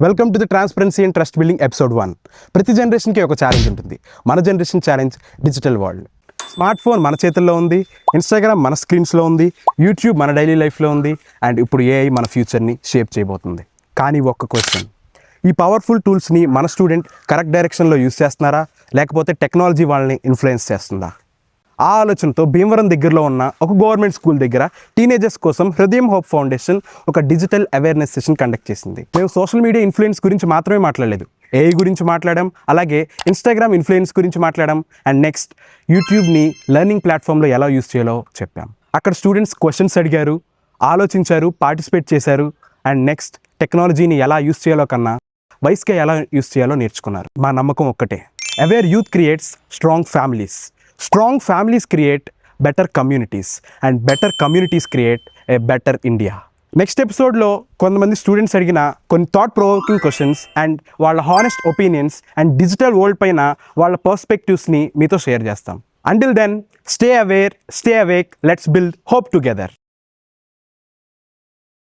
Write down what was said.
Welcome to the transparency and trust building episode 1. ప్రతి జనరేషన్కి ఒక ఛాలెంజ్ ఉంటుంది. మన generation challenge digital world. Smart phone మన చేతుల్లో ఉంది, ఇన్స్టాగ్రామ్ మన స్క్రీన్స్లో ఉంది, యూట్యూబ్ మన డైలీ లైఫ్లో ఉంది, అండ్ ఇప్పుడు ఏఐ మన ఫ్యూచర్ని షేప్ చేయబోతుంది. కానీ ఒక్క క్వశ్చన్, ఈ పవర్ఫుల్ టూల్స్ని మన స్టూడెంట్ కరెక్ట్ డైరెక్షన్లో యూస్ చేస్తున్నారా, లేకపోతే టెక్నాలజీ వాళ్ళని ఇన్ఫ్లుయెన్స్ చేస్తుందా? ఆ ఆలోచనతో భీమవరం దగ్గరలో ఉన్న ఒక గవర్నమెంట్ స్కూల్ దగ్గర టీనేజర్స్ కోసం హృదయం హోప్ ఫౌండేషన్ ఒక డిజిటల్ అవేర్నెస్ సెషన్ కండక్ట్ చేసింది. మేము సోషల్ మీడియా ఇన్ఫ్లుయెన్స్ గురించి మాత్రమే మాట్లాడలేదు, ఏఐ గురించి మాట్లాడాం, అలాగే ఇన్స్టాగ్రామ్ ఇన్ఫ్లుయెన్స్ గురించి మాట్లాడాం, అండ్ నెక్స్ట్ యూట్యూబ్ని లెర్నింగ్ ప్లాట్ఫామ్లో ఎలా యూస్ చేయాలో చెప్పాం. అక్కడ స్టూడెంట్స్ క్వశ్చన్స్ అడిగారు, ఆలోచించారు, పార్టిసిపేట్ చేశారు, అండ్ నెక్స్ట్ టెక్నాలజీని ఎలా యూస్ చేయాలో కన్నా వయసుగా ఎలా యూస్ చేయాలో నేర్చుకున్నారు. మా నమ్మకం ఒక్కటే, aware youth creates strong families, strong families create better communities, and better communities create a better India. Next ఎపిసోడ్లో కొంతమంది స్టూడెంట్స్ అడిగిన కొన్ని థాట్ ప్రొవోకింగ్ క్వశ్చన్స్ అండ్ వాళ్ళ honest opinions and digital world పైన వాళ్ళ పర్స్పెక్టివ్స్ని మీతో షేర్ చేస్తాం. Until then, stay aware, stay awake, let's build hope together.